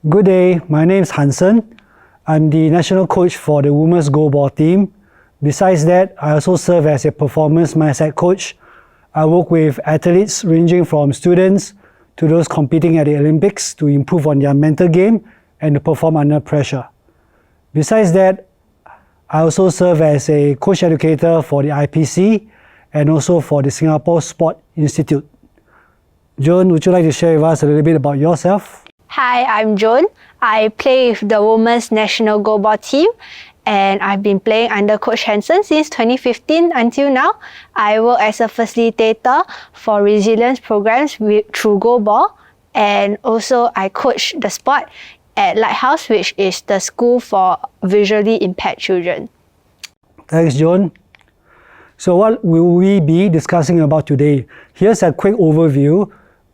Good day, my name is Hansen. I'm the national coach for the women's goalball team. Besides that, I also serve as a performance mindset coach. I work with athletes ranging from students to those competing at the Olympics to improve on their mental game and to perform under pressure. Besides that, I also serve as a coach educator for the IPC and also for the Singapore Sport Institute. Joan, would you like to share with us a little bit about yourself? Hi, I'm Joan. I play with the Women's National Goalball team and I've been playing under Coach Hansen since 2015 until now. I work as a facilitator for resilience programs through Goalball, and also I coach the sport at Lighthouse, which is the school for visually impaired children. Thanks, Joan. So what will we be discussing about today? Here's a quick overview.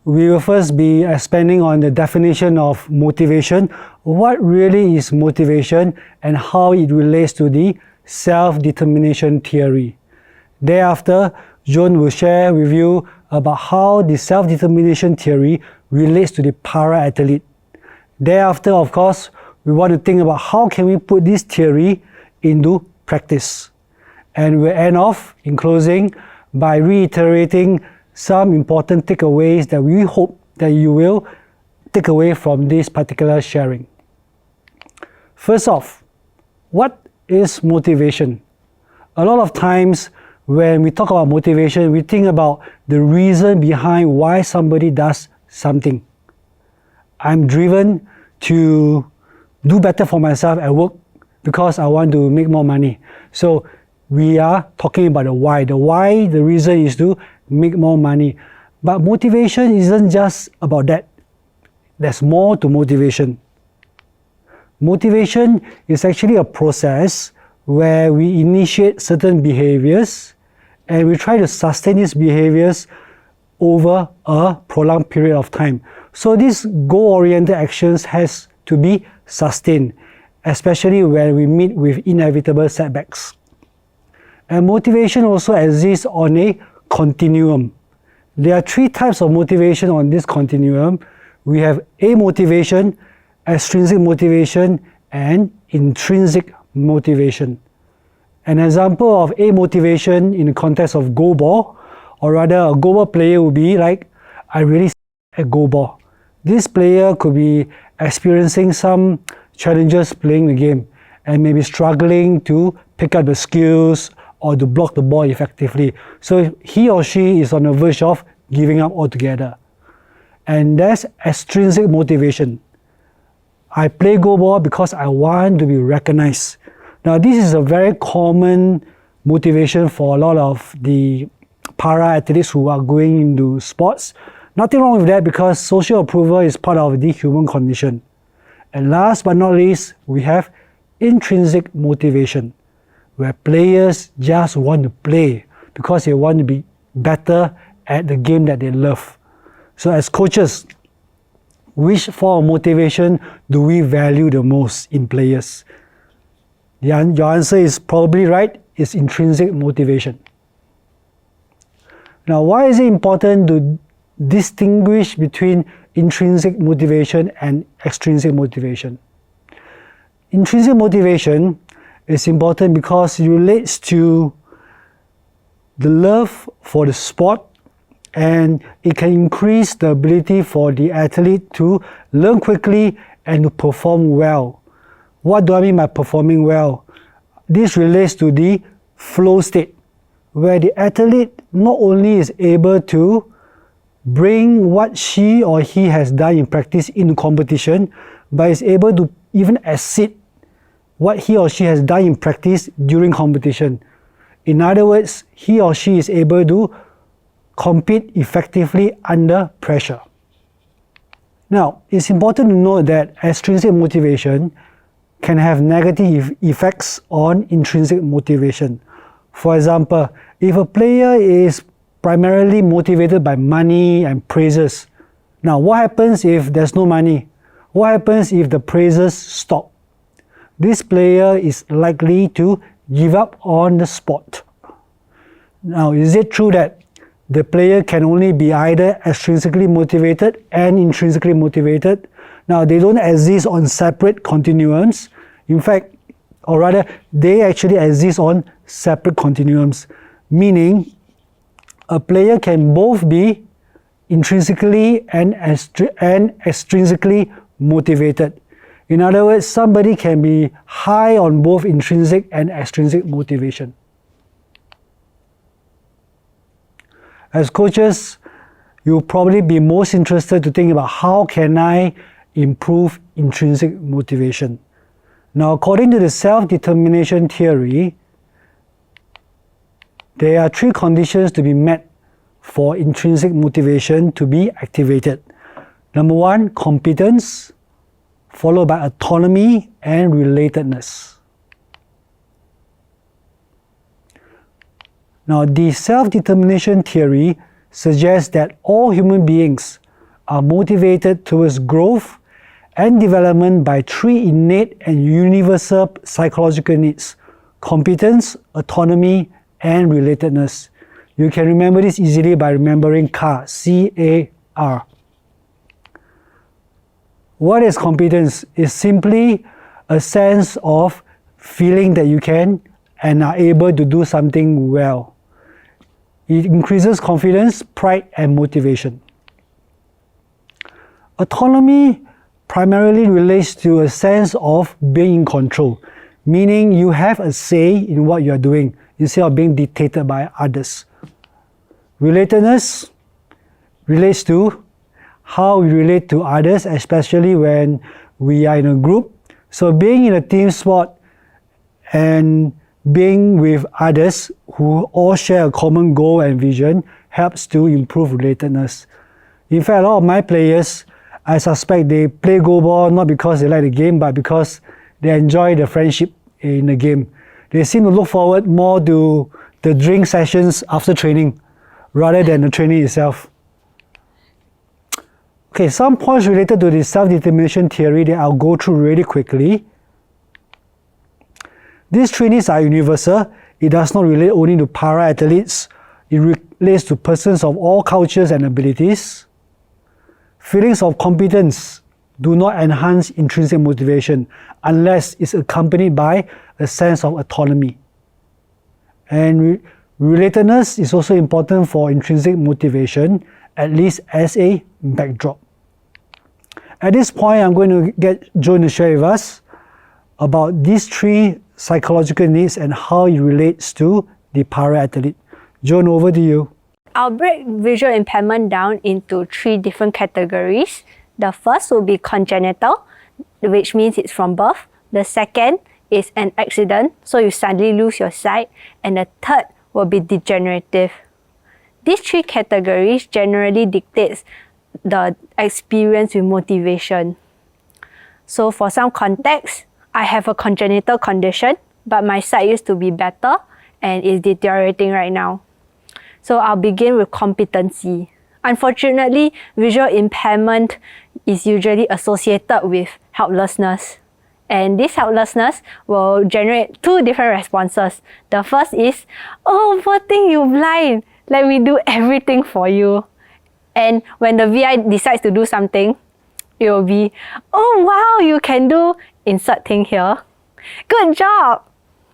We will first be expanding on the definition of motivation, what really is motivation and how it relates to the self-determination theory. Thereafter, Joan will share with you about how the self-determination theory relates to the para-athlete. Thereafter, of course, we want to think about how can we put this theory into practice. And we'll end off, in closing, by reiterating some important takeaways that we hope that you will take away from this particular sharing. First off, what is motivation? A lot of times when we talk about motivation, we think about the reason behind why somebody does something. I'm driven to do better for myself at work because I want to make more money. So we are talking about the why. The why, the reason is to make more money. But motivation isn't just about that. There's more to motivation. Motivation is actually a process where we initiate certain behaviors and we try to sustain these behaviors over a prolonged period of time. So these goal-oriented actions has to be sustained, especially when we meet with inevitable setbacks. And motivation also exists on a continuum. There are three types of motivation on this continuum. We have amotivation, extrinsic motivation, and intrinsic motivation. An example of amotivation in the context of goalball, or rather a goalball player would be like, I really suck at goalball. This player could be experiencing some challenges playing the game and maybe struggling to pick up the skills or to block the ball effectively. So he or she is on the verge of giving up altogether. And that's extrinsic motivation. I play goalball because I want to be recognized. Now this is a very common motivation for a lot of the para-athletes who are going into sports. Nothing wrong with that because social approval is part of the human condition. And last but not least, we have intrinsic motivation, where players just want to play because they want to be better at the game that they love. So as coaches, which form of motivation do we value the most in players? Your answer is probably right, it's intrinsic motivation. Now, why is it important to distinguish between intrinsic motivation and extrinsic motivation? Intrinsic motivation is important because it relates to the love for the sport, and it can increase the ability for the athlete to learn quickly and to perform well. What do I mean by performing well? This relates to the flow state, where the athlete not only is able to bring what she or he has done in practice into competition, but is able to even exceed what he or she has done in practice during competition. In other words, he or she is able to compete effectively under pressure. Now, it's important to note that extrinsic motivation can have negative effects on intrinsic motivation. For example, if a player is primarily motivated by money and praises, now what happens if there's no money? What happens if the praises stop? This player is likely to give up on the sport. Now, is it true that the player can only be either extrinsically motivated and intrinsically motivated? Now, they don't exist on separate continuums. In fact, or rather, they actually exist on separate continuums, meaning a player can both be intrinsically and extrinsically motivated. In other words, somebody can be high on both intrinsic and extrinsic motivation. As coaches, you'll probably be most interested to think about how can I improve intrinsic motivation. Now, according to the self-determination theory, there are 3 conditions to be met for intrinsic motivation to be activated. Number 1, competence, followed by autonomy and relatedness. Now, the self-determination theory suggests that all human beings are motivated towards growth and development by 3 innate and universal psychological needs: competence, autonomy, and relatedness. You can remember this easily by remembering CAR, C-A-R. What is competence? It's simply a sense of feeling that you can and are able to do something well. It increases confidence, pride, and motivation. Autonomy primarily relates to a sense of being in control, meaning you have a say in what you are doing instead of being dictated by others. Relatedness relates to how we relate to others, especially when we are in a group. So being in a team sport and being with others who all share a common goal and vision helps to improve relatedness. In fact, a lot of my players, I suspect they play goalball not because they like the game, but because they enjoy the friendship in the game. They seem to look forward more to the drink sessions after training rather than the training itself. Okay, some points related to the self-determination theory that I'll go through really quickly. These 3 needs are universal. It does not relate only to para-athletes. It relates to persons of all cultures and abilities. Feelings of competence do not enhance intrinsic motivation unless it's accompanied by a sense of autonomy. And relatedness is also important for intrinsic motivation, at least as a backdrop. At this point, I'm going to get Joan to share with us about these 3 psychological needs and how it relates to the para-athlete. Joan, over to you. I'll break visual impairment down into 3 different categories. The first will be congenital, which means it's from birth. The second is an accident, so you suddenly lose your sight. And the third will be degenerative. These 3 categories generally dictate the experience with motivation. So for some context, I have a congenital condition, but my sight used to be better and is deteriorating right now. So I'll begin with competency. Unfortunately, visual impairment is usually associated with helplessness. And this helplessness will generate 2 different responses. The first is, oh, poor thing, you blind. Let me do everything for you. And when the VI decides to do something, it will be, oh wow, you can do insert thing here. Good job!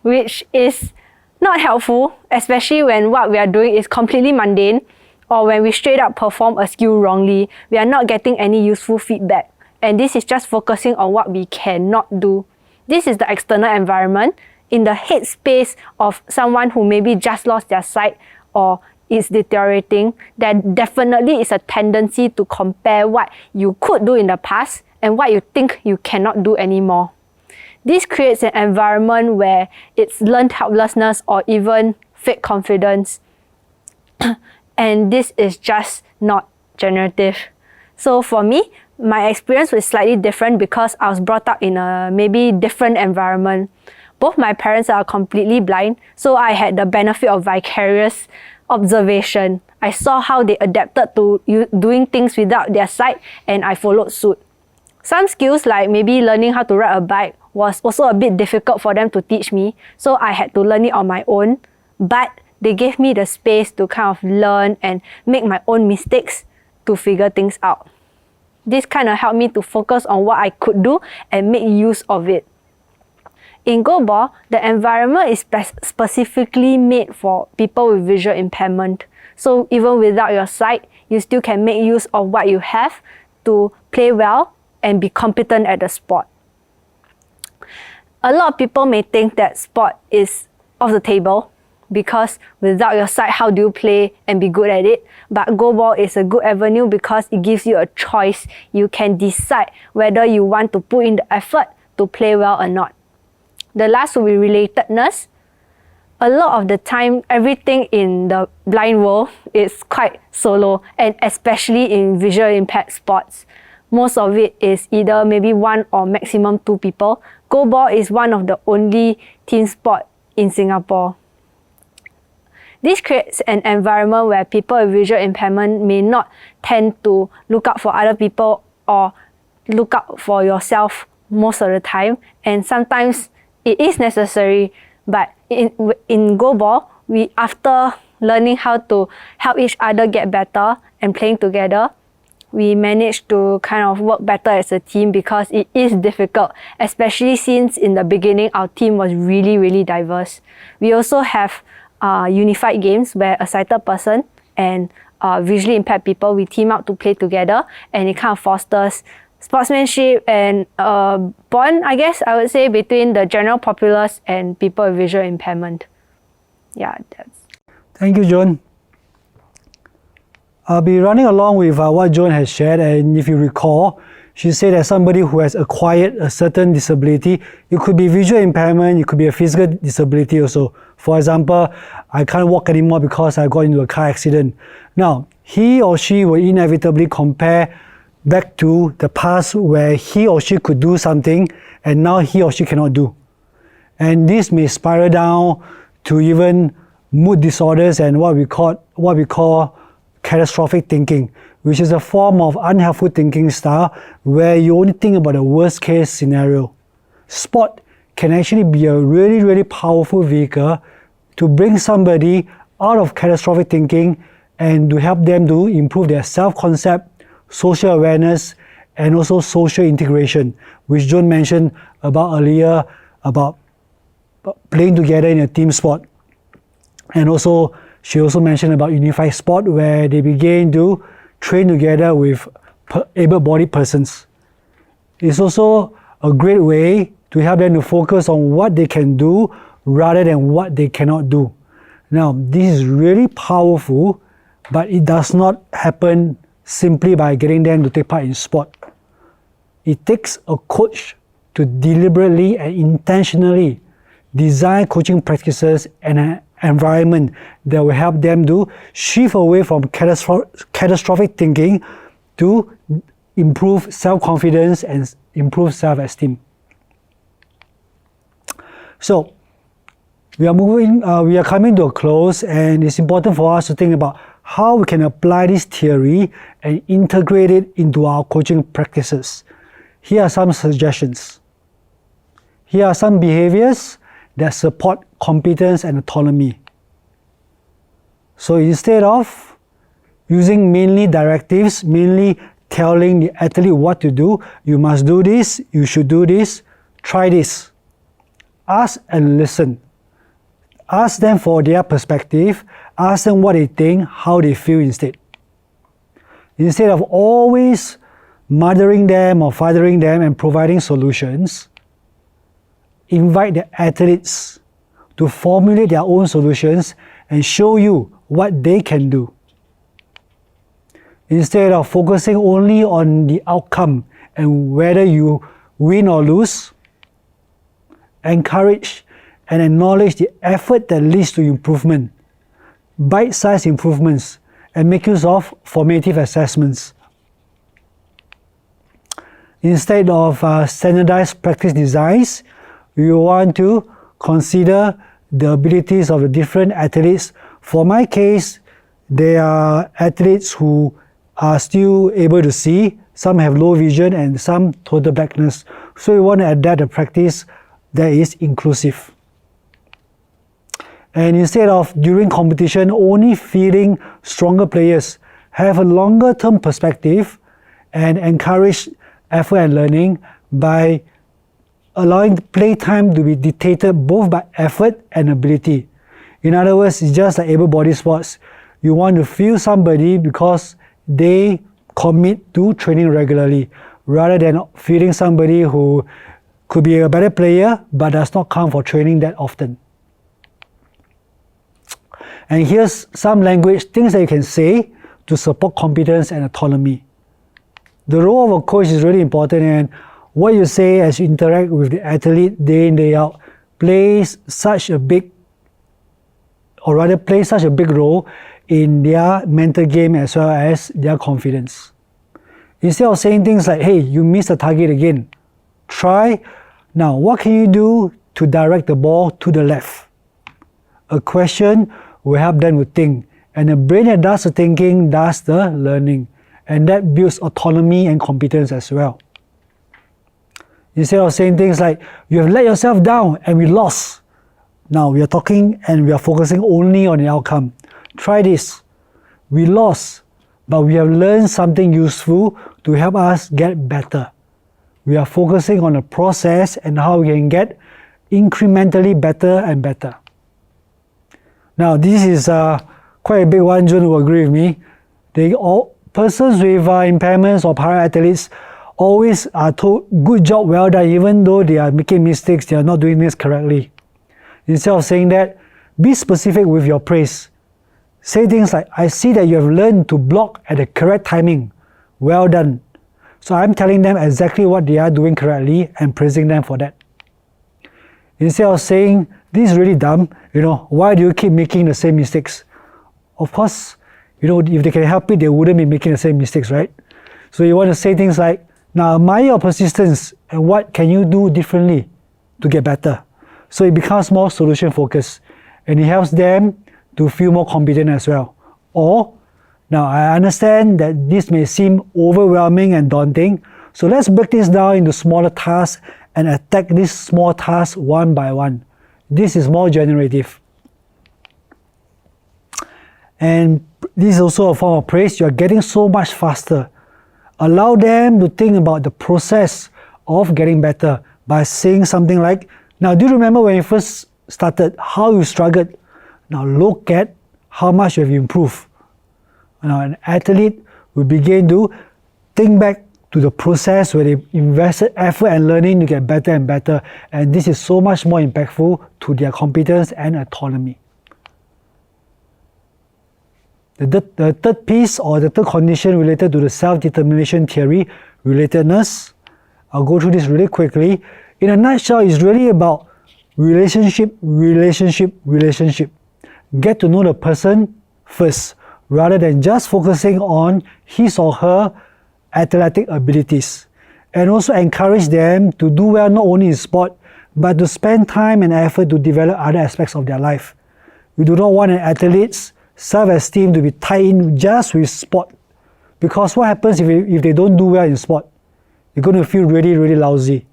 Which is not helpful, especially when what we are doing is completely mundane, or when we straight up perform a skill wrongly, we are not getting any useful feedback. And this is just focusing on what we cannot do. This is the external environment. In the headspace of someone who maybe just lost their sight or is deteriorating, there definitely is a tendency to compare what you could do in the past and what you think you cannot do anymore. This creates an environment where it's learned helplessness or even fake confidence. And this is just not generative. So for me, my experience was slightly different because I was brought up in a maybe different environment. Both my parents are completely blind, so I had the benefit of vicarious observation. I saw how they adapted to doing things without their sight, and I followed suit. Some skills like maybe learning how to ride a bike was also a bit difficult for them to teach me, so I had to learn it on my own. But they gave me the space to kind of learn and make my own mistakes to figure things out. This kind of helped me to focus on what I could do and make use of it. In Goalball, the environment is specifically made for people with visual impairment. So even without your sight, you still can make use of what you have to play well and be competent at the sport. A lot of people may think that sport is off the table because without your sight, how do you play and be good at it? But Goalball is a good avenue because it gives you a choice. You can decide whether you want to put in the effort to play well or not. The last will be relatedness. A lot of the time, everything in the blind world is quite solo, and especially in visual impact sports. Most of it is either maybe one or maximum two people. Goalball is one of the only team sport in Singapore. This creates an environment where people with visual impairment may not tend to look out for other people or look out for yourself most of the time, and sometimes it is necessary, but in Goalball, after learning how to help each other get better and playing together, we managed to kind of work better as a team because it is difficult, especially since in the beginning our team was really diverse. We also have unified games where a sighted person and visually impaired people, we team up to play together, and it kind of fosters sportsmanship and bond, I guess I would say, between the general populace and people with visual impairment. Yeah, that's. Thank you, Joan. I'll be running along with what Joan has shared, and if you recall, she said that somebody who has acquired a certain disability, it could be visual impairment, it could be a physical disability also. For example, I can't walk anymore because I got into a car accident. Now, he or she will inevitably compare back to the past where he or she could do something and now he or she cannot do. And this may spiral down to even mood disorders and what we call catastrophic thinking, which is a form of unhelpful thinking style where you only think about the worst case scenario. Sport can actually be a really powerful vehicle to bring somebody out of catastrophic thinking and to help them to improve their self-concept, social awareness, and also social integration, which Joan mentioned about earlier about playing together in a team sport. And also, she also mentioned about unified sport where they begin to train together with able-bodied persons. It's also a great way to help them to focus on what they can do rather than what they cannot do. Now, this is really powerful, but it does not happen simply by getting them to take part in sport. It takes a coach to deliberately and intentionally design coaching practices and an environment that will help them to shift away from catastrophic thinking to improve self-confidence and improve self-esteem. So, we are coming to a close, and it's important for us to think about how we can apply this theory and integrate it into our coaching practices. Here are some suggestions. Here are some behaviors that support competence and autonomy. So instead of using mainly directives, mainly telling the athlete what to do, you must do this, you should do this, try this. Ask and listen. Ask them for their perspective, ask them what they think, how they feel instead. Instead of always mothering them or fathering them and providing solutions, invite the athletes to formulate their own solutions and show you what they can do. Instead of focusing only on the outcome and whether you win or lose, encourage and acknowledge the effort that leads to improvement, bite-sized improvements, and make use of formative assessments. Instead of standardized practice designs, you want to consider the abilities of the different athletes. For my case, there are athletes who are still able to see, some have low vision and some total blackness. So we want to adapt a practice that is inclusive. And instead of during competition only feeding stronger players, have a longer term perspective and encourage effort and learning by allowing playtime to be dictated both by effort and ability. In other words, it's just like able-bodied sports. You want to feel somebody because they commit to training regularly, rather than feeling somebody who could be a better player but does not come for training that often. And here's some language, things that you can say to support competence and autonomy. The role of a coach is really important, and what you say as you interact with the athlete day in, day out plays such a big role in their mental game as well as their confidence. Instead of saying things like, hey, you missed the target again, try, now what can you do to direct the ball to the left? A question will help them to think, and the brain that does the thinking does the learning, and that builds autonomy and competence as well. Instead of saying things like, you have let yourself down and we lost. Now we are talking and we are focusing only on the outcome. Try this. We lost, but we have learned something useful to help us get better. We are focusing on the process and how we can get incrementally better and better. Now this is quite a big one. Joan will agree with me. Persons with impairments or para-athletes always are told, good job, well done, even though they are making mistakes, they are not doing this correctly. Instead of saying that, be specific with your praise. Say things like, I see that you have learned to block at the correct timing. Well done. So I'm telling them exactly what they are doing correctly and praising them for that. Instead of saying, this is really dumb, why do you keep making the same mistakes? Of course, if they can help it, they wouldn't be making the same mistakes, right? So you want to say things like, now admire your persistence and what can you do differently to get better? So it becomes more solution focused and it helps them to feel more competent as well. Or, now I understand that this may seem overwhelming and daunting, so let's break this down into smaller tasks and attack these small tasks one by one. This is more generative. And this is also a form of praise. You are getting so much faster. Allow them to think about the process of getting better by saying something like, now do you remember when you first started, how you struggled? Now look at how much you have improved. Now an athlete will begin to think back to the process where they invested effort and learning to get better and better, and this is so much more impactful to their competence and autonomy. The third piece or the third condition related to the self-determination theory, relatedness, I'll go through this really quickly. In a nutshell, it's really about relationship. Get to know the person first, rather than just focusing on his or her athletic abilities. And also encourage them to do well not only in sport, but to spend time and effort to develop other aspects of their life. We do not want an athlete's self-esteem to be tied in just with sport. Because what happens if they don't do well in sport? They're going to feel really, really lousy.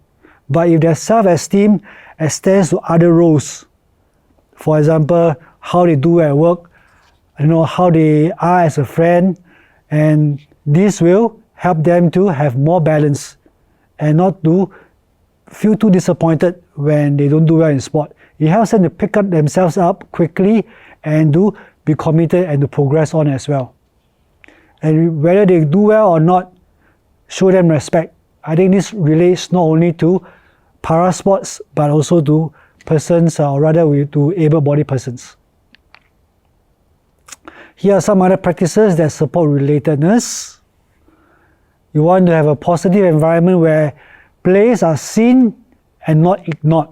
But if their self-esteem extends to other roles, for example, how they do at work, how they are as a friend, and this will help them to have more balance and not to feel too disappointed when they don't do well in sport. It helps them to pick up themselves up quickly and to be committed and to progress on as well. And whether they do well or not, show them respect. I think this relates not only to para sports but also to persons, or rather to able-bodied persons. Here are some other practices that support relatedness. You want to have a positive environment where players are seen and not ignored.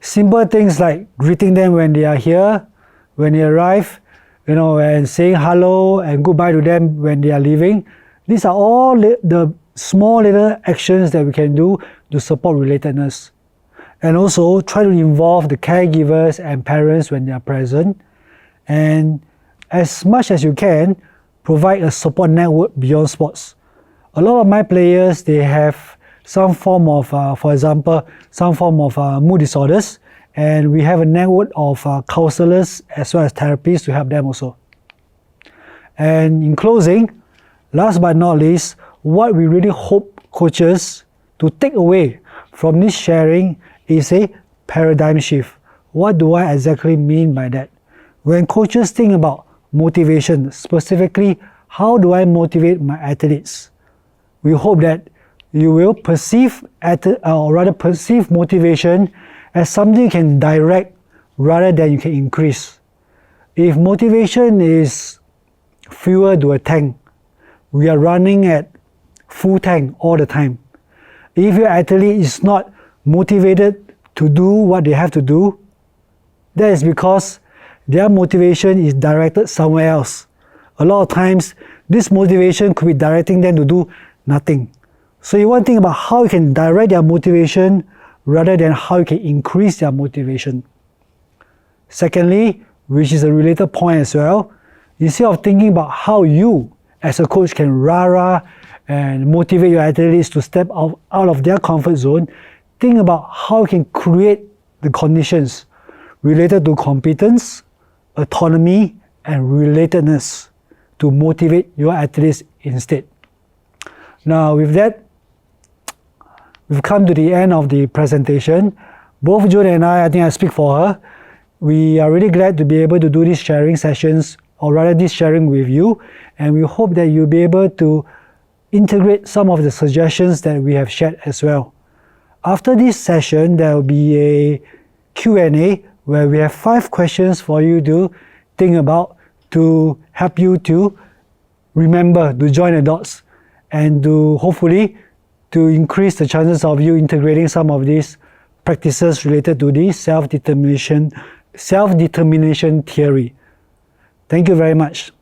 Simple things like greeting them when they are here, when they arrive, and saying hello and goodbye to them when they are leaving. These are all the small little actions that we can do to support relatedness. And also try to involve the caregivers and parents when they are present. And as much as you can, provide a support network beyond sports. A lot of my players, they have some form of, for example, mood disorders, and we have a network of counselors as well as therapists to help them also. And in closing, last but not least, what we really hope coaches to take away from this sharing is a paradigm shift. What do I exactly mean by that? When coaches think about motivation, specifically, how do I motivate my athletes? We hope that you will perceive motivation as something you can direct rather than you can increase. If motivation is fuel to a tank, we are running at full tank all the time. If your athlete is not motivated to do what they have to do, that is because their motivation is directed somewhere else. A lot of times, this motivation could be directing them to do nothing. So you want to think about how you can direct their motivation rather than how you can increase their motivation. Secondly, which is a related point as well, instead of thinking about how you as a coach can rah-rah and motivate your athletes to step out of their comfort zone, think about how you can create the conditions related to competence, autonomy, and relatedness to motivate your athletes instead. Now with that, we've come to the end of the presentation. Both Joan and I think I speak for her, we are really glad to be able to do these sharing sessions, or rather this sharing with you, and we hope that you'll be able to integrate some of the suggestions that we have shared as well. After this session, there will be a Q&A where we have 5 questions for you to think about to help you to remember, to join the dots, and to hopefully to increase the chances of you integrating some of these practices related to the self-determination theory. Thank you very much.